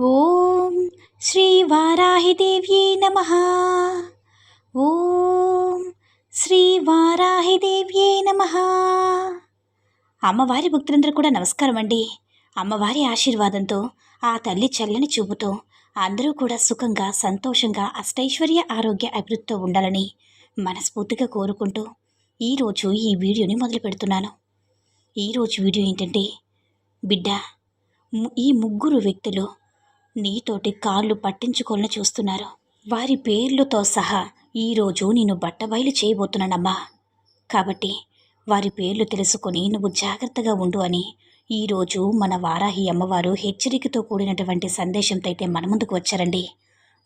ఓం శ్రీ వారాహిదేవ్యై నమః. ఓం శ్రీ వారాహిదేవ్యై నమః. అమ్మవారి భక్తులందరూ కూడా నమస్కారం అండి. అమ్మవారి ఆశీర్వాదంతో, ఆ తల్లి చల్లని చూపుతో అందరూ కూడా సుఖంగా, సంతోషంగా, అష్టైశ్వర్య ఆరోగ్య అభివృద్ధితో ఉండాలని మనస్ఫూర్తిగా కోరుకుంటూ ఈరోజు ఈ వీడియోని మొదలు పెడుతున్నాను. ఈరోజు వీడియో ఏంటంటే, బిడ్డ, ఈ ముగ్గురు వ్యక్తులు నీతోటి కాళ్ళు పట్టించుకోవాలని చూస్తున్నారు. వారి పేర్లతో సహా ఈరోజు నేను బట్టబయలు చేయబోతున్నానమ్మా. కాబట్టి వారి పేర్లు తెలుసుకొని నువ్వు జాగ్రత్తగా ఉండు అని ఈరోజు మన వారాహి అమ్మవారు హెచ్చరికతో కూడినటువంటి సందేశంతో అయితే మన ముందుకు వచ్చారండి.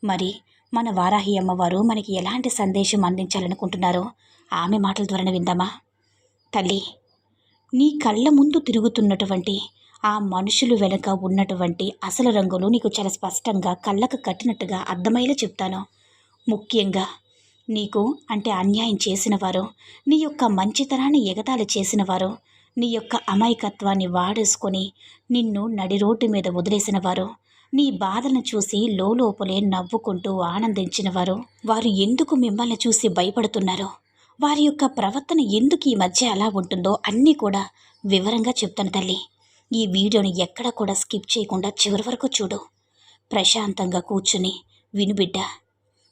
మరి మన వారాహి అమ్మవారు మనకి ఎలాంటి సందేశం అందించాలనుకుంటున్నారో ఆమె మాటల ద్వారా విందామా. తల్లి, నీ కళ్ళ ముందు తిరుగుతున్నటువంటి ఆ మనుషులు వెనుక ఉన్నటువంటి అసలు రంగులు నీకు చాలా స్పష్టంగా కళ్ళకు కట్టినట్టుగా అర్థమయ్యేలా చెప్తాను. ముఖ్యంగా నీకు అంటే అన్యాయం చేసినవారు, నీ యొక్క మంచితనాన్ని ఎగతాళి చేసినవారు, నీ యొక్క అమాయకత్వాన్ని వాడేసుకొని నిన్ను నడి రోడ్డు మీద వదిలేసినవారు, నీ బాధలను చూసి లోపలే నవ్వుకుంటూ ఆనందించినవారు, వారు ఎందుకు మిమ్మల్ని చూసి భయపడుతున్నారో, వారి యొక్క ప్రవర్తన ఎందుకు ఈ మధ్య అలా ఉంటుందో అన్నీ కూడా వివరంగా చెప్తాను తల్లి. ఈ వీడియోని ఎక్కడ కూడా స్కిప్ చేయకుండా చివరి వరకు చూడు. ప్రశాంతంగా కూర్చుని విను బిడ్డ.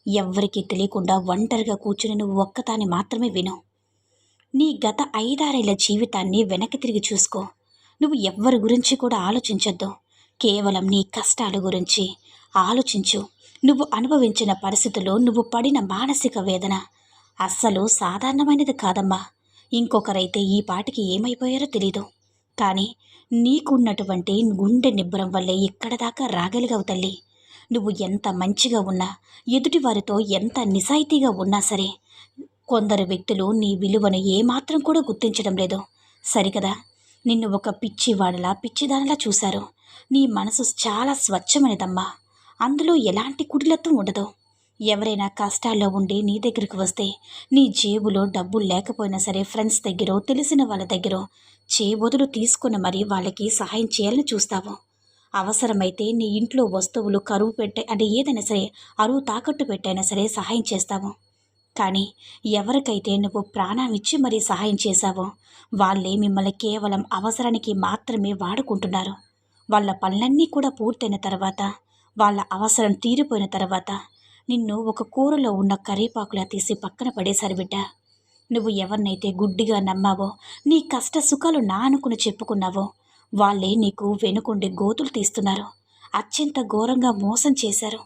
ఎవ్వరికీ తెలియకుండా ఒంటరిగా కూర్చుని నువ్వు ఒక్కతాని మాత్రమే విను. నీ గత 5-6 ఏళ్ల జీవితాన్ని వెనక్కి తిరిగి చూసుకో. నువ్వు ఎవ్వరి గురించి కూడా ఆలోచించొద్దు. కేవలం నీ కష్టాల గురించి ఆలోచించు. నువ్వు అనుభవించిన పరిస్థితుల్లో నువ్వు పడిన మానసిక వేదన అస్సలు సాధారణమైనది కాదమ్మా. ఇంకొకరైతే ఈ పాటికి ఏమైపోయారో తెలీదు. కానీ నీకున్నటువంటి గుండె నిబ్బరం వల్లే ఇక్కడ దాకా రాగలిగావు తల్లి. నువ్వు ఎంత మంచిగా ఉన్నా, ఎదుటి వారితో ఎంత నిజాయితీగా ఉన్నా సరే, కొందరు వ్యక్తులు నీ విలువను ఏమాత్రం కూడా గుర్తించడం లేదు. సరికదా, నిన్ను ఒక పిచ్చివాడలా పిచ్చిదానిలా చూశారు. నీ మనసు చాలా స్వచ్ఛమైనదమ్మా. అందులో ఎలాంటి కుడిలత్వం ఉండదు. ఎవరైనా కష్టాల్లో ఉండి నీ దగ్గరికి వస్తే నీ జేబులో డబ్బులు లేకపోయినా సరే ఫ్రెండ్స్ దగ్గర, తెలిసిన వాళ్ళ దగ్గర చేబొదులు తీసుకుని మరీ వాళ్ళకి సహాయం చేయాలని చూస్తావు. అవసరమైతే నీ ఇంట్లో వస్తువులు కరువు పెట్టే అంటే ఏదైనా సరే అరువు తాకట్టు పెట్టైనా సరే సహాయం చేస్తావు. కానీ ఎవరికైతే నువ్వు ప్రాణం ఇచ్చి మరీ సహాయం చేశావో వాళ్ళే మిమ్మల్ని కేవలం అవసరానికి మాత్రమే వాడుకుంటున్నారు. వాళ్ళ పనులన్నీ కూడా పూర్తయిన తర్వాత, వాళ్ళ అవసరం తీరిపోయిన తర్వాత నిన్ను ఒక కూరలో ఉన్న కరివేపాకులా తీసి పక్కన పడేశారు బిడ్డ. నువ్వు ఎవరినైతే గుడ్డిగా నమ్మావో, నీ కష్ట సుఖాలు నా అనుకుని చెప్పుకున్నావో వాళ్ళే నీకు వెనుకుండి గోతులు తీస్తున్నారు. అత్యంత ఘోరంగా మోసం చేశారు.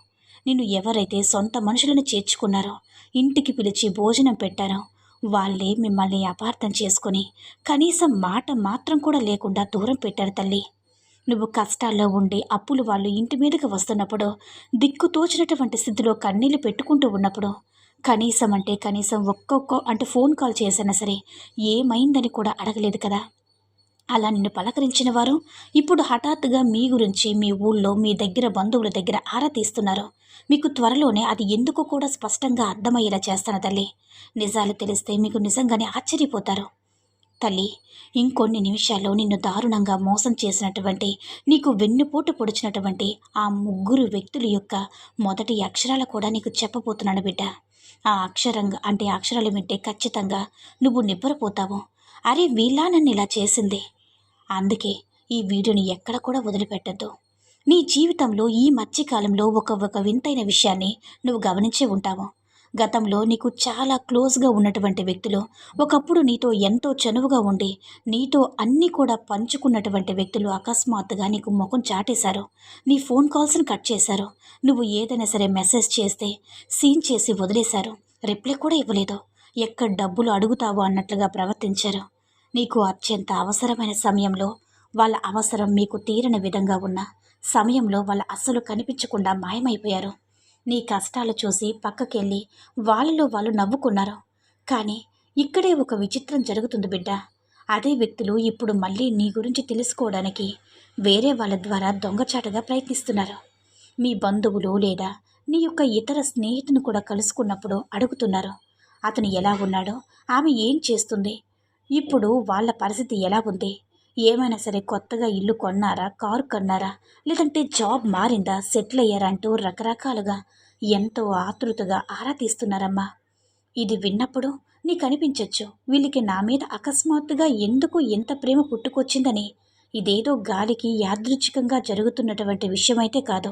నిన్ను ఎవరైతే సొంత మనుషులను చేర్చుకున్నారో, ఇంటికి పిలిచి భోజనం పెట్టారో వాళ్ళే మిమ్మల్ని అపార్థం చేసుకొని కనీసం మాట మాత్రం కూడా లేకుండా దూరం పెట్టారు తల్లి. నువ్వు కష్టాల్లో ఉండి అప్పులు వాళ్ళు ఇంటి మీదకి వస్తున్నప్పుడు, దిక్కు తోచినటువంటి స్థితిలో కన్నీళ్లు పెట్టుకుంటూ ఉన్నప్పుడు కనీసం ఒక్కొక్క ఫోన్ కాల్ చేసినా సరే ఏమైందని కూడా అడగలేదు కదా. అలా నిన్ను పలకరించిన వారు ఇప్పుడు హఠాత్తుగా మీ గురించి మీ ఊళ్ళో మీ దగ్గర బంధువుల దగ్గర ఆరా తీస్తున్నారు. మీకు త్వరలోనే అది ఎందుకు కూడా స్పష్టంగా అర్థమయ్యేలా చేస్తాను తల్లి. నిజాలు తెలిస్తే మీకు నిజంగానే ఆశ్చర్యపోతారు. తల్లి, ఇంకొన్ని నిమిషాల్లో నిన్ను దారుణంగా మోసం చేసినటువంటి, నీకు వెన్నుపోటు పొడిచినటువంటి ఆ ముగ్గురు వ్యక్తుల యొక్క మొదటి అక్షరాలు కూడా నీకు చెప్పబోతున్నాను బిడ్డ. ఆ అక్షరాలు వింటే ఖచ్చితంగా నువ్వు నివ్వరపోతావు. అరే, వీళ్ళా నన్ను ఇలా చేసింది. అందుకే ఈ వీడియోని ఎక్కడ కూడా వదిలిపెట్టద్దు. నీ జీవితంలో ఈ మధ్యకాలంలో ఒక వింతైన విషయాన్ని నువ్వు గమనించే ఉంటావు. గతంలో నీకు చాలా క్లోజ్గా ఉన్నటువంటి వ్యక్తులు, ఒకప్పుడు నీతో ఎంతో చనువుగా ఉండి నీతో అన్నీ కూడా పంచుకున్నటువంటి వ్యక్తులు అకస్మాత్తుగా నీకు ముఖం చాటేశారు. నీ ఫోన్ కాల్స్ని కట్ చేశారు. నువ్వు ఏదైనా సరే మెసేజ్ చేస్తే సీన్ చేసి వదిలేశారు. రిప్లై కూడా ఇవ్వలేదు. ఎక్కడ డబ్బులు అడుగుతావో అన్నట్లుగా ప్రవర్తించారు. నీకు అత్యంత అవసరమైన సమయంలో వాళ్ళ అవసరం మీకు తీరని విధంగా ఉన్న సమయంలో వాళ్ళ అస్సలు కనిపించకుండా మాయమైపోయారు. నీ కష్టాలు చూసి పక్కకెళ్ళి వాళ్ళలో వాళ్ళు నవ్వుకున్నారు. కానీ ఇక్కడే ఒక విచిత్రం జరుగుతుంది బిడ్డ. అదే వ్యక్తులు ఇప్పుడు మళ్ళీ నీ గురించి తెలుసుకోవడానికి వేరే వాళ్ళ ద్వారా దొంగచాటుగా ప్రయత్నిస్తున్నారు. మీ బంధువులు లేదా నీ యొక్క ఇతర స్నేహితుని కూడా కలుసుకున్నప్పుడు అడుగుతున్నారు, అతను ఎలా ఉన్నాడో, ఆమె ఏం చేస్తుంది, ఇప్పుడు వాళ్ళ పరిస్థితి ఎలా ఉంది, ఏమైనా సరే కొత్తగా ఇల్లు కొన్నారా, కారు కొన్నారా, లేదంటే జాబ్ మారిందా, సెటిల్ అయ్యారా అంటూ రకరకాలుగా ఎంతో ఆతృతగా ఆరా తీస్తున్నారమ్మా. ఇది విన్నప్పుడు నీకు అనిపించొచ్చు, వీళ్ళకి నా మీద అకస్మాత్తుగా ఎందుకు ఎంత ప్రేమ పుట్టుకొచ్చిందని. ఇదేదో గాలికి యాదృచ్ఛికంగా జరుగుతున్నటువంటి విషయమైతే కాదు.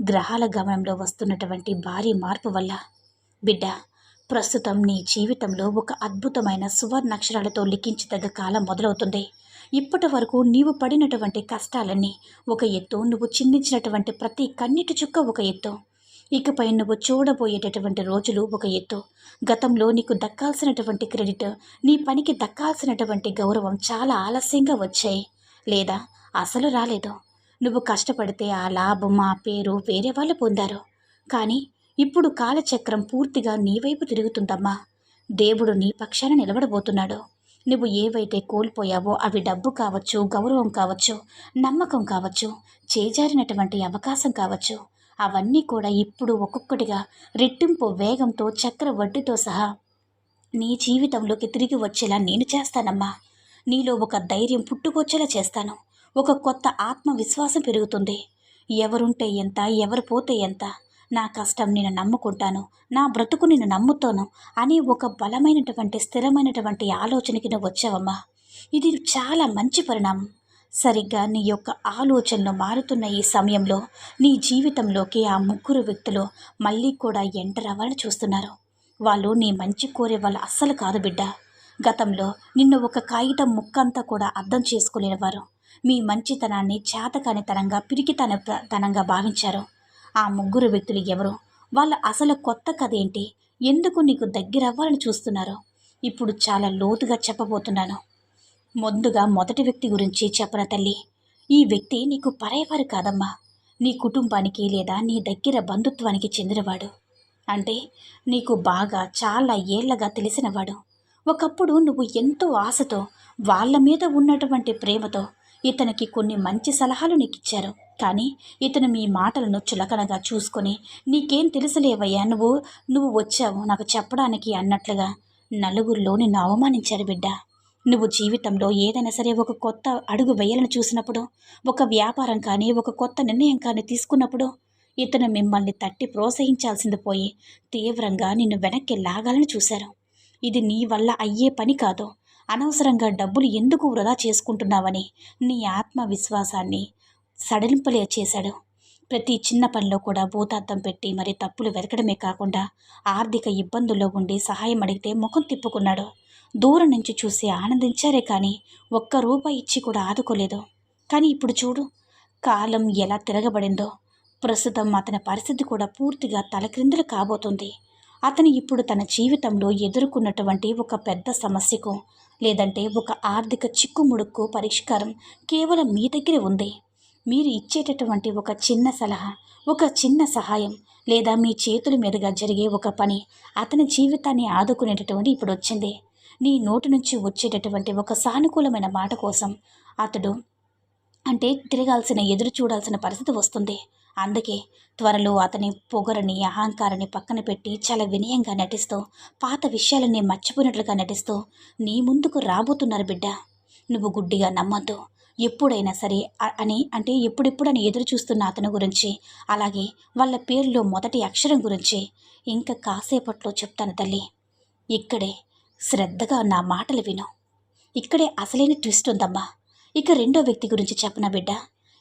గ్రహాల గమనంలో వస్తున్నటువంటి భారీ మార్పు వల్ల. బిడ్డ, ప్రస్తుతం నీ జీవితంలో ఒక అద్భుతమైన సువర్ణాక్షరాలతో లిఖించదగ్గ కాలం మొదలవుతుంది. ఇప్పటి వరకు నీవు పడినటువంటి కష్టాలన్నీ ఒక ఎత్తు, నువ్వు చిందించినటువంటి ప్రతి కన్నీటి చుక్క ఒక ఎత్తు. ఇకపై నువ్వు చూడబోయేటటువంటి రోజులు ఒక ఎత్తు. గతంలో నీకు దక్కాల్సినటువంటి క్రెడిట్, నీ పనికి దక్కాల్సినటువంటి గౌరవం చాలా ఆలస్యంగా వచ్చాయి, లేదా అసలు రాలేదు. నువ్వు కష్టపడితే ఆ లాభం, ఆ పేరు వేరే వాళ్ళు పొందారు. కానీ ఇప్పుడు కాలచక్రం పూర్తిగా నీ వైపు తిరుగుతుందమ్మా. దేవుడు నీ పక్షాన నిలబడబోతున్నాడు. నువ్వు ఏవైతే కోల్పోయావో అవి డబ్బు కావచ్చు, గౌరవం కావచ్చు, నమ్మకం కావచ్చు, చేజారినటువంటి అవకాశం కావచ్చు, అవన్నీ కూడా ఇప్పుడు ఒక్కొక్కటిగా రెట్టింపు వేగంతో చక్రవడ్డీతో సహా నీ జీవితంలోకి తిరిగి వచ్చేలా నేను చేస్తానమ్మా. నీలో ఒక ధైర్యం పుట్టుకొచ్చేలా చేస్తాను. ఒక కొత్త ఆత్మవిశ్వాసం పెరుగుతుంది. ఎవరుంటే ఎంత, ఎవరు పోతే ఎంత, నా కష్టం నేను నమ్ముకుంటాను, నా బ్రతుకు నేను నమ్ముతాను అని ఒక బలమైనటువంటి స్థిరమైనటువంటి ఆలోచనకి నువ్వు వచ్చావమ్మా. ఇది చాలా మంచి పరిణామం. సరిగ్గా నీ యొక్క ఆలోచనలు మారుతున్న ఈ సమయంలో నీ జీవితంలోకి ఆ ముగ్గురు వ్యక్తులు మళ్ళీ కూడా ఎంటర్ అవ్వాలని చూస్తున్నారు. వాళ్ళు నీ మంచి కోరే వాళ్ళు అస్సలు కాదు బిడ్డ. గతంలో నిన్ను ఒక కాగితం ముక్కంతా కూడా అర్థం చేసుకోలేనివారు. మీ మంచితనాన్ని చేతకానితనంగా, పిరికితనంగా భావించారు. ఆ ముగ్గురు వ్యక్తులు ఎవరు, వాళ్ళ అసలు కొత్త కథ ఏంటి, ఎందుకు నీకు దగ్గరవ్వాలని చూస్తున్నారో ఇప్పుడు చాలా లోతుగా చెప్పబోతున్నాను. ముందుగా మొదటి వ్యక్తి గురించి చెప్పన తల్లి. ఈ వ్యక్తి నీకు పరాయివారు కాదమ్మా. నీ కుటుంబానికి లేదా నీ దగ్గర బంధుత్వానికి చెందినవాడు. అంటే నీకు బాగా చాలా ఏళ్లగా తెలిసినవాడు. ఒకప్పుడు నువ్వు ఎంతో ఆశతో, వాళ్ళ మీద ఉన్నటువంటి ప్రేమతో ఇతనికి కొన్ని మంచి సలహాలు నీకిచ్చారు. కానీ ఇతను మీ మాటలను చులకనగా చూసుకొని, నీకేం తెలుసులేవయ్యా, నువ్వు వచ్చావు నాకు చెప్పడానికి అన్నట్లుగా నలుగురిలో నిన్ను అవమానించారు బిడ్డ. నువ్వు జీవితంలో ఏదైనా సరే ఒక కొత్త అడుగు వేయాలని చూసినప్పుడు, ఒక వ్యాపారం కానీ, ఒక కొత్త నిర్ణయం కానీ తీసుకున్నప్పుడు ఇతను మిమ్మల్ని తట్టి ప్రోత్సహించాల్సింది పోయి తీవ్రంగా నిన్ను వెనక్కి లాగాలని చూశారు. ఇది నీ వల్ల అయ్యే పని కాదు. అనవసరంగా డబ్బులు ఎందుకు వృధా చేసుకుంటున్నావని నీ ఆత్మవిశ్వాసాన్ని సడలింపలే చేశాడు. ప్రతి చిన్న పనిలో కూడా భూతార్థం పెట్టి మరి తప్పులు వెతకడమే కాకుండా ఆర్థిక ఇబ్బందుల్లో ఉండి సహాయం అడిగితే ముఖం తిప్పుకున్నాడు. దూరం నుంచి చూసి ఆనందించారే కానీ ఒక్క రూపాయి ఇచ్చి కూడా ఆదుకోలేదు. కానీ ఇప్పుడు చూడు, కాలం ఎలా తిరగబడిందో. ప్రస్తుతం అతని పరిస్థితి కూడా పూర్తిగా తలక్రిందులు కాబోతుంది. అతను ఇప్పుడు తన జీవితంలో ఎదుర్కొన్నటువంటి ఒక పెద్ద సమస్యకు, లేదంటే ఒక ఆర్థిక చిక్కుముడుకు పరిష్కారం కేవలం మీ దగ్గరే ఉంది. మీరు ఇచ్చేటటువంటి ఒక చిన్న సలహా, ఒక చిన్న సహాయం, లేదా మీ చేతుల మీదుగా జరిగే ఒక పని అతని జీవితాన్ని ఆదుకునేటటువంటి ఇప్పుడు వచ్చింది. నీ నోటి నుంచి వచ్చేటటువంటి ఒక సానుకూలమైన మాట కోసం అతడు తిరగాల్సిన, ఎదురు చూడాల్సిన పరిస్థితి వస్తుంది. అందుకే త్వరలో అతని పొగరని, అహంకారాన్ని పక్కన పెట్టి చాలా వినయంగా నటిస్తూ, పాత విషయాలన్నీ మర్చిపోయినట్లుగా నటిస్తూ నీ ముందుకు రాబోతున్నారు బిడ్డ. నువ్వు గుడ్డిగా నమ్మద్దు. ఎప్పుడైనా సరే ఎప్పుడెప్పుడని ఎదురు చూస్తున్న అతని గురించి, అలాగే వాళ్ళ పేరులో మొదటి అక్షరం గురించి ఇంకా కాసేపట్లో చెప్తాను తల్లి. ఇక్కడే శ్రద్ధగా నా మాటలు విను. ఇక్కడే అసలైన ట్విస్ట్ ఉందమ్మా. ఇక రెండో వ్యక్తి గురించి చెప్పనా బిడ్డ.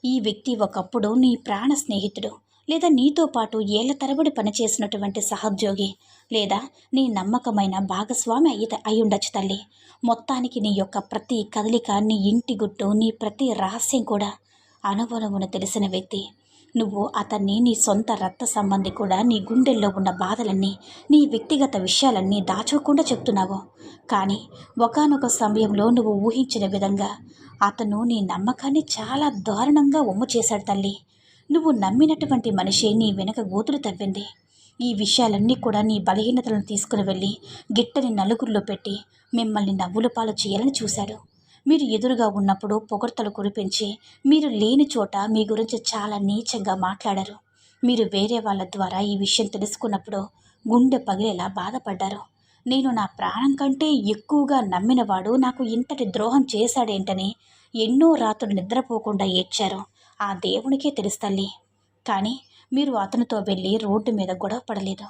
ఈ వ్యక్తి ఒకప్పుడు నీ ప్రాణ స్నేహితుడు, లేదా నీతో పాటు ఏళ్ల తరబడి పనిచేసినటువంటి సహోద్యోగి, లేదా నీ నమ్మకమైన భాగస్వామి అయ్యుండొచ్చు తల్లి. మొత్తానికి నీ యొక్క ప్రతి కదలిక, నీ ఇంటి గుట్టు, నీ ప్రతి రహస్యం కూడా అనుభవమున తెలిసిన వ్యక్తి. నువ్వు అతన్ని నీ సొంత రక్త సంబంధి కూడా నీ గుండెల్లో ఉన్న బాధలన్నీ, నీ వ్యక్తిగత విషయాలన్నీ దాచుకోకుండా చెప్తున్నావు. కానీ ఒకానొక సమయంలో నువ్వు ఊహించిన విధంగా అతను నీ నమ్మకాన్ని చాలా దారుణంగా ఒమ్ము చేశాడు తల్లి. నువ్వు నమ్మినటువంటి మనిషి నీ వెనక గోతులు తవ్వింది. ఈ విషయాలన్నీ కూడా నీ బలహీనతలను తీసుకుని వెళ్ళి గిట్టని నలుగురిలో పెట్టి మిమ్మల్ని నవ్వుల పాలు చేయాలని చూశాడు. మీరు ఎదురుగా ఉన్నప్పుడు పొగడ్తలు కురిపించి, మీరు లేని చోట మీ గురించి చాలా నీచంగా మాట్లాడారు. మీరు వేరే వాళ్ళ ద్వారా ఈ విషయం తెలుసుకున్నప్పుడు గుండె పగిలేలా బాధపడ్డారు. నేను నా ప్రాణం కంటే ఎక్కువగా నమ్మినవాడు నాకు ఇంతటి ద్రోహం చేశాడేంటని ఎన్నో రాత్రులు నిద్రపోకుండా ఏడ్చారు. ఆ దేవునికే తెలుసు తల్లి. కానీ మీరు అతనితో వెళ్ళి రోడ్డు మీద గొడవ పడలేదు.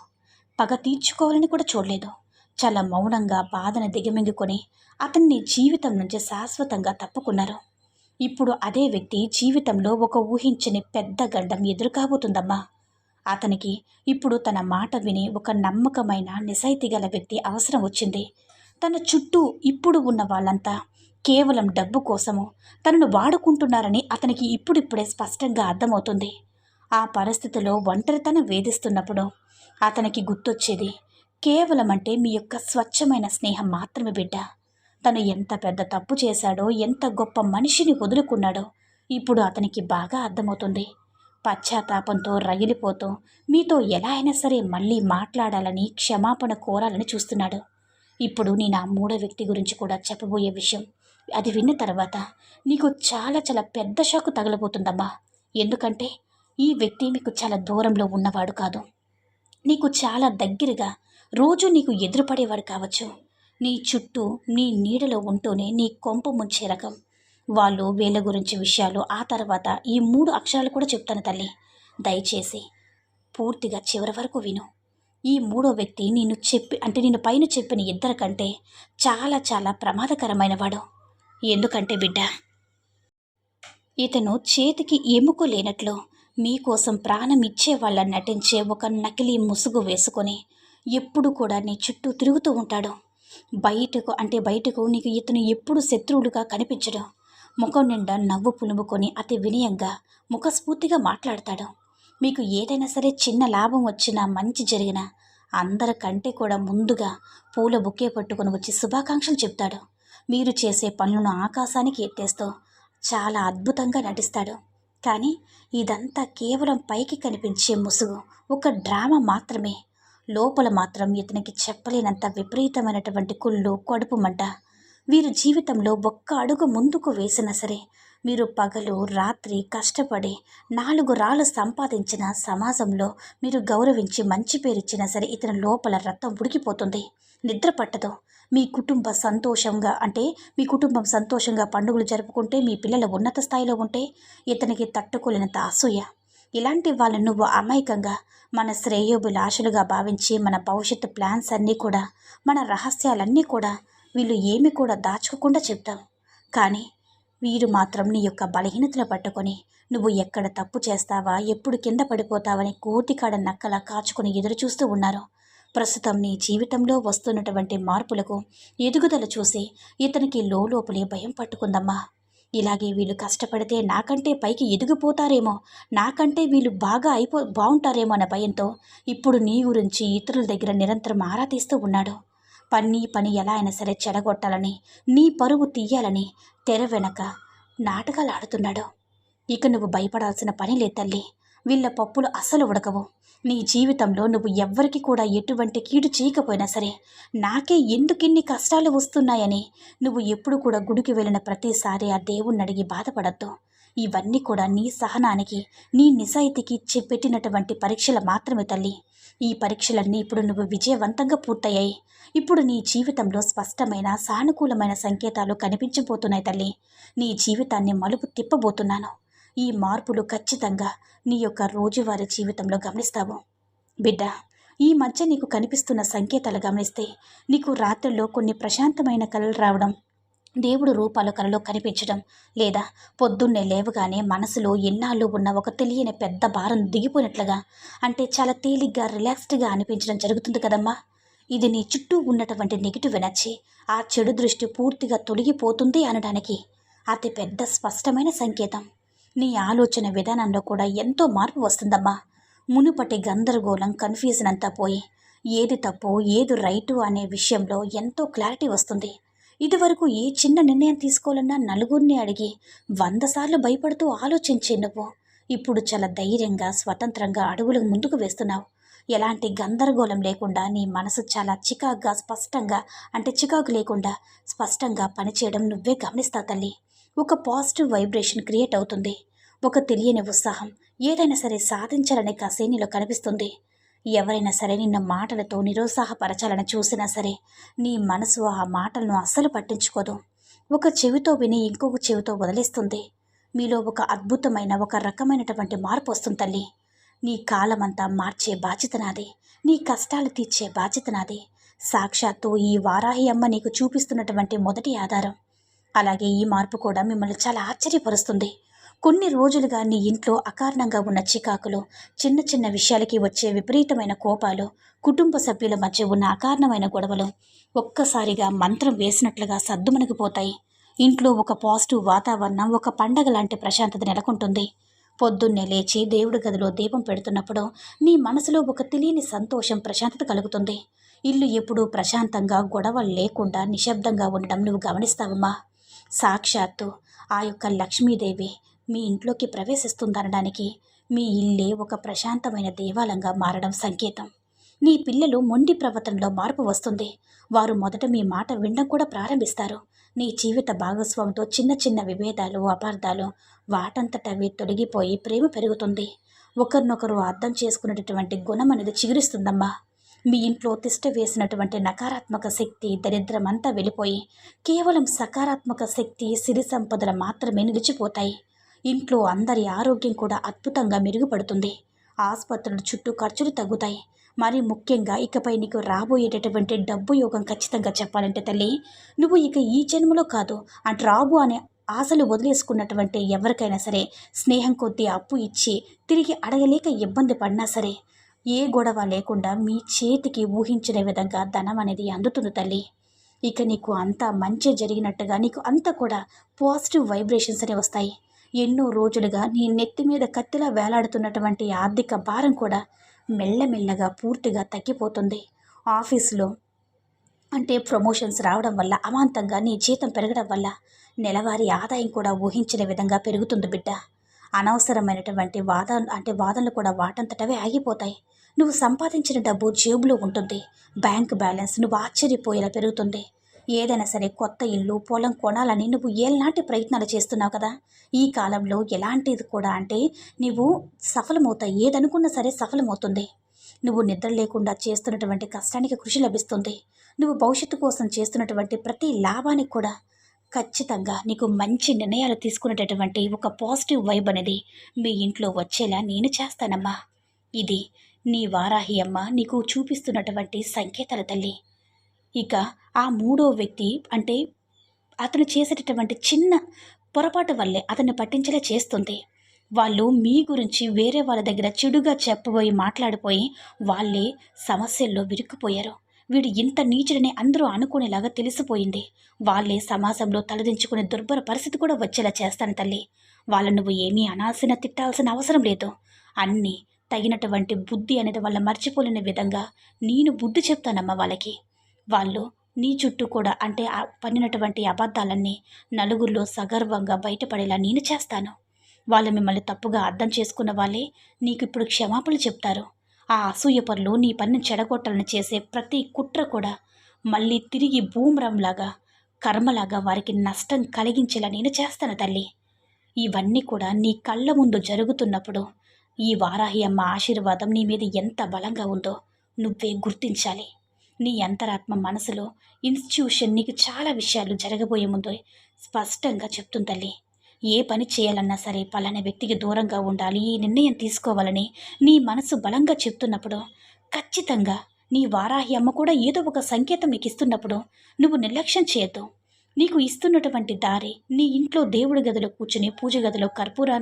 పగ తీర్చుకోవాలని కూడా చూడలేదు. చాలా మౌనంగా బాధను దిగమింగుకొని అతన్ని జీవితం నుంచి శాశ్వతంగా తప్పుకున్నారు. ఇప్పుడు అదే వ్యక్తి జీవితంలో ఒక ఊహించని పెద్ద గండం ఎదురు కాబోతుందమ్మా. అతనికి ఇప్పుడు తన మాట విని ఒక నమ్మకమైన నిజాయితీ గల వ్యక్తి అవసరం వచ్చింది. తన చుట్టూ ఇప్పుడు ఉన్న వాళ్ళంతా కేవలం డబ్బు కోసము తనను వాడుకుంటున్నారని అతనికి ఇప్పుడిప్పుడే స్పష్టంగా అర్థమవుతుంది. ఆ పరిస్థితిలో ఒంటరితనం వేధిస్తున్నప్పుడు అతనికి గుర్తొచ్చేది కేవలం అంటే మీ యొక్క స్వచ్ఛమైన స్నేహం మాత్రమే బిడ్డ. తను ఎంత పెద్ద తప్పు చేశాడో, ఎంత గొప్ప మనిషిని వదులుకున్నాడో ఇప్పుడు అతనికి బాగా అర్థమవుతుంది. పశ్చాత్తాపంతో రగిలిపోతూ మీతో ఎలా అయినా సరే మళ్ళీ మాట్లాడాలని, క్షమాపణ కోరాలని చూస్తున్నాడు. ఇప్పుడు నేను ఆ మూడో వ్యక్తి గురించి కూడా చెప్పబోయే విషయం, అది విన్న తర్వాత నీకు చాలా చాలా పెద్ద షాకు తగలబోతుందమ్మా. ఎందుకంటే ఈ వ్యక్తి మీకు చాలా దూరంలో ఉన్నవాడు కాదు, నీకు చాలా దగ్గరగా రోజు నీకు ఎదురుపడేవాడు కావచ్చు. నీ చుట్టూ నీ నీడలో ఉంటూనే నీ కొంప ముంచే రకం. వాళ్ళు వీళ్ళ గురించి విషయాలు ఆ తర్వాత ఈ 3 అక్షరాలు కూడా చెప్తాను తల్లి. దయచేసి పూర్తిగా చివరి వరకు విను. ఈ మూడో వ్యక్తి నేను పైన చెప్పిన ఇద్దరి కంటే చాలా చాలా ప్రమాదకరమైనవాడు. ఎందుకంటే బిడ్డ, ఇతను చేతికి ఎముక లేనట్లు మీకోసం ప్రాణం ఇచ్చేవాళ్ళ నటించే ఒక నకిలీ ముసుగు వేసుకొని ఎప్పుడు కూడా నీ చుట్టూ తిరుగుతూ ఉంటాడు. బయటకు నీకు ఇతను ఎప్పుడు శత్రువులుగా కనిపించడు. ముఖం నిండా నవ్వు పులుముకొని అతి వినయంగా ముఖస్ఫూర్తిగా మాట్లాడతాడు. మీకు ఏదైనా సరే చిన్న లాభం వచ్చినా, మంచి జరిగినా అందరికంటే కూడా ముందుగా పూల బుక్కే పట్టుకొని వచ్చి శుభాకాంక్షలు చెప్తాడు. మీరు చేసే పనులను ఆకాశానికి ఎత్తేస్తూ చాలా అద్భుతంగా నటిస్తాడు. కానీ ఇదంతా కేవలం పైకి కనిపించే ముసుగు, ఒక డ్రామా మాత్రమే. లోపల మాత్రం ఇతనికి చెప్పలేనంత విపరీతమైనటువంటి కుళ్ళు, కడుపు మంట. వీరు జీవితంలో ఒక్క అడుగు ముందుకు వేసినా సరే, మీరు పగలు రాత్రి కష్టపడి 4 రాళ్ళు సంపాదించిన సమాజంలో మీరు గౌరవించి మంచి పేరిచ్చినా సరే ఇతని లోపల రక్తం ఉడికిపోతుంది, నిద్ర పట్టదు. మీ కుటుంబం సంతోషంగా పండుగలు జరుపుకుంటే, మీ పిల్లల ఉన్నత స్థాయిలో ఉంటే ఇతనికి తట్టుకోలేనంత అసూయ. ఇలాంటి వాళ్ళను నువ్వు అమాయకంగా మన శ్రేయోభిలాషులుగా భావించి, మన భవిష్యత్తు ప్లాన్స్ అన్నీ కూడా, మన రహస్యాలన్నీ కూడా వీళ్ళు ఏమి కూడా దాచుకోకుండా చెప్తావు. కానీ వీరు మాత్రం నీ యొక్క బలహీనతను పట్టుకొని నువ్వు ఎక్కడ తప్పు చేస్తావా, ఎప్పుడు కింద పడిపోతావని కోతికాడ నక్కలా కాచుకొని ఎదురు చూస్తూ ఉన్నారు. ప్రస్తుతం నీ జీవితంలో వస్తున్నటువంటి మార్పులకు ఎదుగుదల చూసి ఇతనికి లోపలే భయం పట్టుకుందమ్మా. ఇలాగే వీళ్ళు కష్టపడితే నాకంటే పైకి ఎదిగిపోతారేమో, నాకంటే వీళ్ళు బాగుంటారేమో అన్న భయంతో ఇప్పుడు నీ గురించి ఇతరుల దగ్గర నిరంతరం ఆరా తీస్తూ ఉన్నాడు. పని ఎలా అయినా సరే చెడగొట్టాలని, నీ పరువు తీయాలని తెర వెనక నాటకాలు ఆడుతున్నాడు. ఇక నువ్వు భయపడాల్సిన పని లేదు తల్లి. వీళ్ళ పప్పులు అస్సలు ఉడకవు. నీ జీవితంలో నువ్వు ఎవ్వరికి కూడా ఎటువంటి కీడు చేయకపోయినా సరే, నాకే ఎందుకిన్ని కష్టాలు వస్తున్నాయని నువ్వు ఎప్పుడు కూడా గుడికి వెళ్ళిన ప్రతిసారి ఆ దేవుణ్ణి అడిగి బాధపడద్దు. ఇవన్నీ కూడా నీ సహనానికి, నీ నిజాయితీకి పెట్టినటువంటి పరీక్షలు మాత్రమే తల్లి. ఈ పరీక్షలన్నీ ఇప్పుడు నువ్వు విజయవంతంగా పూర్తయ్యాయి. ఇప్పుడు నీ జీవితంలో స్పష్టమైన సానుకూలమైన సంకేతాలు కనిపించబోతున్నాయి తల్లి. నీ జీవితాన్ని మలుపు తిప్పబోతున్నాను. ఈ మార్పులు ఖచ్చితంగా నీ యొక్క రోజువారీ జీవితంలో గమనిస్తావు బిడ్డ. ఈ మధ్య నీకు కనిపిస్తున్న సంకేతాలు గమనిస్తే నీకు రాత్రుల్లో కొన్ని ప్రశాంతమైన కలలు రావడం, దేవుడు రూపాలు కలలో కనిపించడం, లేదా పొద్దున్నే లేవగానే మనసులో ఎన్నాళ్ళు ఉన్న ఒక తెలియని పెద్ద భారం దిగిపోయినట్లుగా, అంటే చాలా తేలిగ్గా రిలాక్స్డ్గా అనిపించడం జరుగుతుంది కదమ్మా. ఇది నీ చుట్టూ ఉన్నటువంటి నెగిటివ్ ఎనర్జీ, ఆ చెడు దృష్టి పూర్తిగా తొలగిపోతుంది అనడానికి అతి పెద్ద స్పష్టమైన సంకేతం. నీ ఆలోచన విధానంలో కూడా ఎంతో మార్పు వస్తుందమ్మా. మునుపటి గందరగోళం, కన్ఫ్యూజన్ అంతా పోయి ఏది తప్పు ఏది రైటు అనే విషయంలో ఎంతో క్లారిటీ వస్తుంది. ఇదివరకు ఏ చిన్న నిర్ణయం తీసుకోవాలన్నా నలుగురిని అడిగి 100 సార్లు భయపడుతూ ఆలోచించే నువ్వు ఇప్పుడు చాలా ధైర్యంగా, స్వతంత్రంగా అడుగులు ముందుకు వేస్తున్నావు. ఎలాంటి గందరగోళం లేకుండా నీ మనసు చాలా చికాకు లేకుండా స్పష్టంగా పనిచేయడం నువ్వే గమనిస్తా తల్లి. ఒక పాజిటివ్ వైబ్రేషన్ క్రియేట్ అవుతుంది. ఒక తెలియని ఉత్సాహం, ఏదైనా సరే సాధించాలనే కసి నీలో కనిపిస్తుంది. ఎవరైనా సరే నిన్న మాటలతో నిరుత్సాహపరచాలని చూసినా సరే నీ మనసు ఆ మాటలను అస్సలు పట్టించుకోదు. ఒక చెవితో విని ఇంకొక చెవితో వదిలేస్తుంది. మీలో ఒక అద్భుతమైన ఒక రకమైనటువంటి మార్పు వస్తుంది తల్లి. నీ కాలమంతా మార్చే బాధ్యత నాది. నీ కష్టాలు తీర్చే బాధ్యత నాది. సాక్షాత్తు ఈ వారాహి అమ్మ నీకు చూపిస్తున్నటువంటి మొదటి ఆధారం. అలాగే ఈ మార్పు కూడా మిమ్మల్ని చాలా ఆశ్చర్యపరుస్తుంది. కొన్ని రోజులుగా నీ ఇంట్లో అకారణంగా ఉన్న చికాకులు, చిన్న చిన్న విషయాలకి వచ్చే విపరీతమైన కోపాలు, కుటుంబ సభ్యుల మధ్య ఉన్న అకారణమైన గొడవలు ఒక్కసారిగా మంత్రం వేసినట్లుగా సద్దుమణిగిపోతాయి. ఇంట్లో ఒక పాజిటివ్ వాతావరణం, ఒక పండగ లాంటి ప్రశాంతత నెలకొంటుంది. పొద్దున్నే లేచి దేవుడి గదిలో దీపం పెడుతున్నప్పుడు నీ మనసులో ఒక తెలియని సంతోషం, ప్రశాంతత కలుగుతుంది. ఇల్లు ఎప్పుడూ ప్రశాంతంగా, గొడవలు లేకుండా నిశ్శబ్దంగా ఉండడం నువ్వు గమనిస్తావమ్మా. సాక్షాత్తు ఆ యొక్క లక్ష్మీదేవి మీ ఇంట్లోకి ప్రవేశిస్తుందనడానికి మీ ఇల్లే ఒక ప్రశాంతమైన దేవాలయంగా మారడం సంకేతం. నీ పిల్లలు మొండి ప్రవర్తనలో మార్పు వస్తుంది. వారు మొదట మీ మాట వినడం కూడా ప్రారంభిస్తారు. నీ జీవిత భాగస్వామితో చిన్న చిన్న విభేదాలు, అపార్థాలు వాటంతటవి తొలగిపోయి ప్రేమ పెరుగుతుంది. ఒకరినొకరు అర్థం చేసుకునేటటువంటి గుణం అనేది చిగురిస్తుందమ్మా. మీ ఇంట్లో తిష్ట వేసినటువంటి నకారాత్మక శక్తి, దరిద్రమంతా వెళ్ళిపోయి కేవలం సకారాత్మక శక్తి, సిరి సంపదలు మాత్రమే నిలిచిపోతాయి. ఇంట్లో అందరి ఆరోగ్యం కూడా అద్భుతంగా మెరుగుపడుతుంది. ఆసుపత్రుల చుట్టూ ఖర్చులు తగ్గుతాయి. మరి ముఖ్యంగా ఇకపై నీకు రాబోయేటటువంటి డబ్బు యోగం ఖచ్చితంగా చెప్పాలంటే తల్లి, నువ్వు ఇక ఈ జన్మలో కాదు, అంటే రాబు అనే ఆశలు వదిలేసుకున్నటువంటి ఎవరికైనా సరే స్నేహం కొద్దీ అప్పు ఇచ్చి తిరిగి అడగలేక ఇబ్బంది పడినా సరే ఏ గొడవ లేకుండా మీ చేతికి ఊహించిన విధంగా ధనం అనేది అందుతుంది తల్లి. ఇక నీకు అంతా మంచి జరిగినట్టుగా, నీకు అంతా కూడా పాజిటివ్ వైబ్రేషన్స్ అనేవి వస్తాయి. ఎన్నో రోజులుగా నీ నెత్తి మీద కత్తిలా వేలాడుతున్నటువంటి ఆర్థిక భారం కూడా మెల్లమెల్లగా పూర్తిగా తగ్గిపోతుంది. ఆఫీసులో ప్రమోషన్స్ రావడం వల్ల, అమాంతంగా నీ జీతం పెరగడం వల్ల నెలవారీ ఆదాయం కూడా ఊహించిన విధంగా పెరుగుతుంది బిడ్డ. అనవసరమైనటువంటి వాదనలు కూడా వాటంతటవే ఆగిపోతాయి. నువ్వు సంపాదించిన డబ్బు జేబులో ఉంటుంది. బ్యాంక్ బ్యాలెన్స్ నువ్వు ఆశ్చర్యపోయేలా పెరుగుతుంది. ఏదైనా సరే కొత్త ఇల్లు, పొలం కొనాలని నువ్వు ఏలాంటి ప్రయత్నాలు చేస్తున్నావు కదా. ఈ కాలంలో ఎలాంటిది కూడా నువ్వు సఫలమవుతాయి. ఏదనుకున్నా సరే సఫలమవుతుంది. నువ్వు నిద్ర లేకుండా చేస్తున్నటువంటి కష్టానికి కృషి లభిస్తుంది. నువ్వు భవిష్యత్తు కోసం చేస్తున్నటువంటి ప్రతి లాభానికి కూడా ఖచ్చితంగా నీకు మంచి నిర్ణయాలు తీసుకునేటటువంటి ఒక పాజిటివ్ వైబ్ అనేది మీ ఇంట్లో వచ్చేలా నేను చేస్తానమ్మా. ఇది నీ వారాహి అమ్మ నీకు చూపిస్తున్నటువంటి సంకేతాల తల్లి. ఇక ఆ మూడో వ్యక్తి అతను చేసేటటువంటి చిన్న పొరపాటు వల్లే అతన్ని పట్టించేలా చేస్తుంది. వాళ్ళు మీ గురించి వేరే వాళ్ళ దగ్గర చెడుగా చెప్పబోయి మాట్లాడిపోయి వాళ్ళే సమస్యల్లో విరుక్కుపోయారు. వీడు ఇంత నీచుడని అందరూ అనుకునేలాగా తెలిసిపోయింది. వాళ్ళే సమాజంలో తలదించుకునే దుర్భర పరిస్థితి కూడా వచ్చేలా చేస్తాను తల్లి. వాళ్ళను నువ్వు ఏమీ అనాల్సిన, తిట్టాల్సిన అవసరం లేదు. అన్నీ తగినటువంటి బుద్ధి అనేది వాళ్ళ మర్చిపోలేని విధంగా నేను బుద్ధి చెప్తానమ్మా వాళ్ళకి. వాళ్ళు నీ చుట్టూ కూడా పన్నినటువంటి అబద్ధాలన్నీ నలుగురిలో సగర్వంగా బయటపడేలా నేను చేస్తాను. వాళ్ళు మిమ్మల్ని తప్పుగా అర్థం చేసుకున్న వాళ్ళే నీకు ఇప్పుడు క్షమాపణలు చెప్తారు. ఆ అసూయపరులు నీ పనిని చెడగొట్టాలని చేసే ప్రతి కుట్ర కూడా మళ్ళీ తిరిగి బూమరంలాగా, కర్మలాగా వారికి నష్టం కలిగించేలా నేను చేస్తాను తల్లి. ఇవన్నీ కూడా నీ కళ్ళ ముందు జరుగుతున్నప్పుడు ఈ వారాహి అమ్మ ఆశీర్వాదం నీ మీద ఎంత బలంగా ఉందో నువ్వే గుర్తించాలి. నీ అంతరాత్మ మనసులో ఇన్స్టిట్యూషన్ నీకు చాలా విషయాలు జరగబోయే ముందు స్పష్టంగా చెప్తుంది తల్లి. ఏ పని చేయాలన్నా సరే పలానా వ్యక్తికి దూరంగా ఉండాలి, ఈ నిర్ణయం తీసుకోవాలని నీ మనసు బలంగా చెప్తున్నప్పుడు, ఖచ్చితంగా నీ వారాహి అమ్మ కూడా ఏదో ఒక సంకేతం నీకు ఇస్తున్నప్పుడు నువ్వు నిర్లక్ష్యం చేయొద్దు. నీకు ఇస్తున్నటువంటి దారి, నీ ఇంట్లో దేవుడి గదిలో కూర్చుని, పూజ గదిలో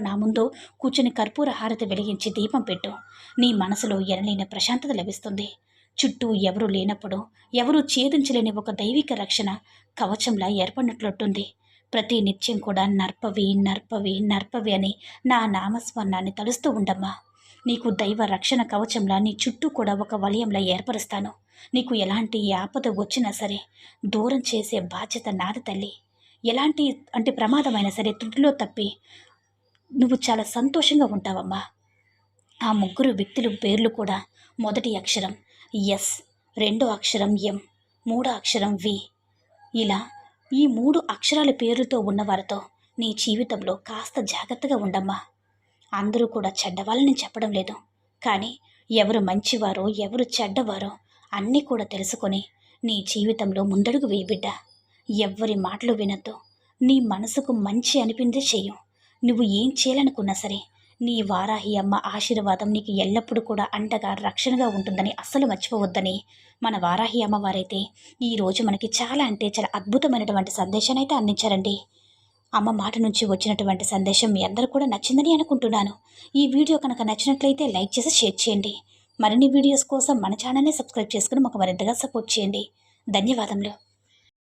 నా ముందు కూర్చుని కర్పూర హారతి వెలిగించి దీపం పెట్టు. నీ మనసులో ఎనలేని ప్రశాంతత లభిస్తుంది. చుట్టూ ఎవరూ లేనప్పుడు, ఎవరూ ఛేదించలేని ఒక దైవిక రక్షణ కవచంలా ఏర్పడినట్లుంటుంది. ప్రతి నిత్యం కూడా నర్పవి నర్పవి నర్పవి అని నా నామస్మరణాన్ని తలుస్తూ ఉండమ్మా. నీకు దైవ రక్షణ కవచంలా నీ చుట్టూ కూడా ఒక వలయంలా ఏర్పరుస్తాను. నీకు ఎలాంటి ఆపద వచ్చినా సరే దూరం చేసే బాధ్యత నాది తల్లి. ఎలాంటి ప్రమాదమైనా సరే త్రుటిలో తప్పి నువ్వు చాలా సంతోషంగా ఉంటావమ్మా. ఆ ముగ్గురు వ్యక్తుల పేర్లు కూడా మొదటి అక్షరం ఎస్, రెండో అక్షరం ఎం, మూడో అక్షరం వి. ఇలా ఈ 3 అక్షరాల పేరుతో ఉన్నవారితో నీ జీవితంలో కాస్త జాగ్రత్తగా ఉండమ్మా. అందరూ కూడా చెడ్డవాళ్ళని చెప్పడం లేదు, కానీ ఎవరు మంచివారో ఎవరు చెడ్డవారో అన్నీ కూడా తెలుసుకొని నీ జీవితంలో ముందడుగు వేయి బిడ్డ. ఎవ్వరి మాటలు వినొద్దు. నీ మనసుకు మంచి అనిపిందే చెయ్యు. నువ్వు ఏం చేయాలనుకున్నా సరే నీ వారాహి అమ్మ ఆశీర్వాదం నీకు ఎల్లప్పుడూ కూడా అండగా రక్షణగా ఉంటుందని అస్సలు మర్చిపోవద్దని మన వారాహి అమ్మవారైతే ఈరోజు మనకి చాలా అంటే చాలా అద్భుతమైనటువంటి సందేశాన్ని అయితే అందించారండి. అమ్మ మాట నుంచి వచ్చినటువంటి సందేశం మీ అందరూ కూడా నచ్చిందని అనుకుంటున్నాను. ఈ వీడియో కనుక నచ్చినట్లయితే లైక్ చేసి షేర్ చేయండి. మరిన్ని వీడియోస్ కోసం మన ఛానల్ని సబ్స్క్రైబ్ చేసుకుని మాకు మరింతగా సపోర్ట్ చేయండి. ధన్యవాదములు.